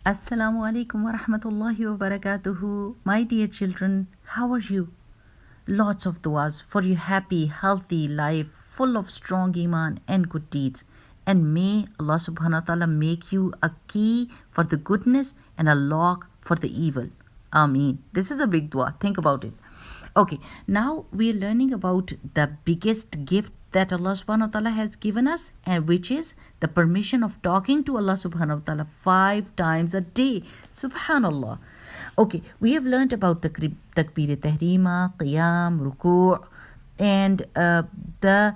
Assalamu alaikum wa rahmatullahi wa barakatuhu. My dear children, how are you? Lots of du'as for your happy, healthy life, full of strong iman and good deeds. And may Allah subhanahu wa ta'ala make you a key for the goodness and a lock for the evil. Ameen. This is a big dua. Think about it. Okay, now we are learning about the biggest gift that Allah subhanahu wa ta'ala has given us, and which is the permission of talking to Allah subhanahu wa ta'ala 5 times a day. Subhanallah. Okay, we have learned about the takbir tahrima, qiyam, ruku', and the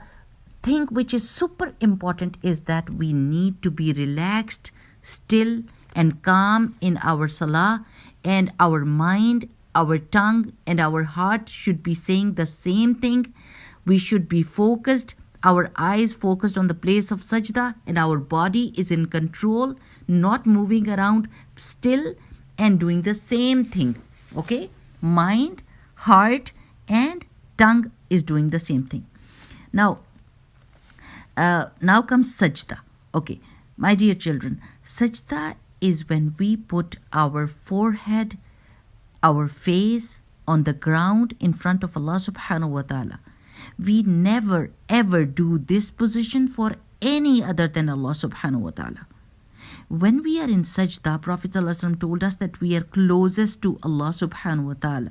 thing which is super important is that we need to be relaxed, still and calm in our salah, and our mind, our tongue and our heart should be saying the same thing. We should be focused, our eyes focused on the place of sajda, and our body is in control, not moving around, still and doing the same thing. Okay? Mind, heart and tongue is doing the same thing. Now comes sajda. Okay, my dear children, sajda is when we put our forehead, our face on the ground in front of Allah subhanahu wa ta'ala. We never ever do this position for any other than Allah subhanahu wa ta'ala. When we are in sajda, Prophet sallallahu alaihi wasallam told us that we are closest to Allah subhanahu wa ta'ala.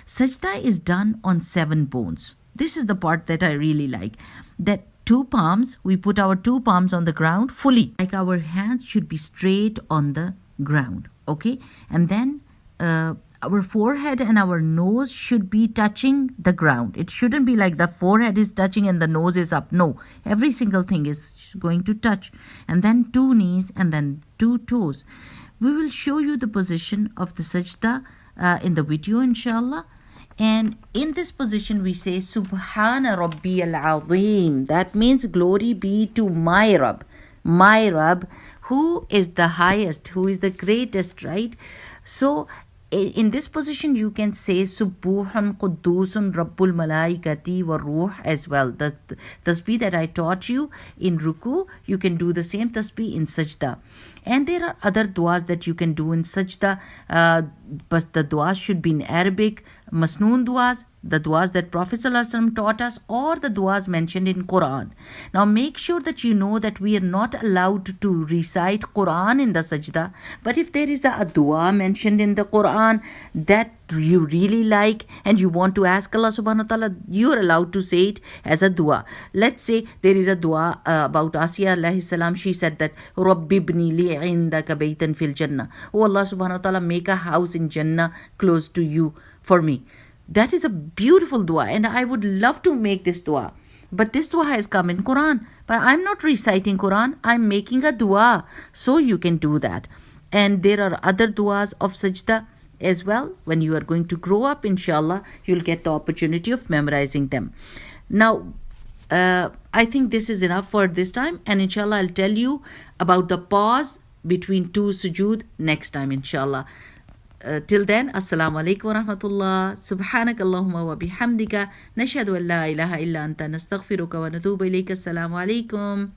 Sajda is done on 7 bones. This is the part that I really like. That 2 palms, we put our 2 palms on the ground fully. Like our hands should be straight on the ground. Okay? And then our forehead and our nose should be touching the ground. It shouldn't be like the forehead is touching and the nose is up. No, every single thing is going to touch. And then 2 knees and then 2 toes. We will show you the position of the sajda in the video, inshallah. And in this position we say Subhana Rabbi al-Azim. That means glory be to my Rabb, who is the highest, who is the greatest, right? So in this position you can say Subbuhan Quddusun Rabbul Malaikati wa Ruh as well. The tasbih that I taught you in ruku, you can do the same tasbih in sajda. And there are other du'as that you can do in sajda, but the du'as should be in Arabic, masnoon du'as, the du'as that Prophet ﷺ taught us, or the du'as mentioned in Quran. Now make sure that you know that we are not allowed to recite Quran in the sajda, but if there is a du'a mentioned in the Quran that you really like and you want to ask Allah subhanahu wa ta'ala, you are allowed to say it as a dua. Let's say there is a dua about Asiya alayhi salam. She said that Rabbi ibni li indaka baytan fil jannah. Oh Allah subhanahu wa ta'ala, make a house in Jannah close to you for me. That is a beautiful dua and I would love to make this dua. But this dua has come in Quran. But I'm not reciting Quran, I'm making a dua. So you can do that. And there are other duas of sajda as well. When you are going to grow up, inshallah, you'll get the opportunity of memorizing them. Now, I think this is enough for this time. And inshallah, I'll tell you about the pause between 2 sujood next time, inshallah. Till then, assalamu alaikum wa rahmatullah. Subhanak Allahumma wa bihamdika. Nashhadu an la ilaha illa anta nastaghfiruka wa natubu ilayka. Assalamu alaikum.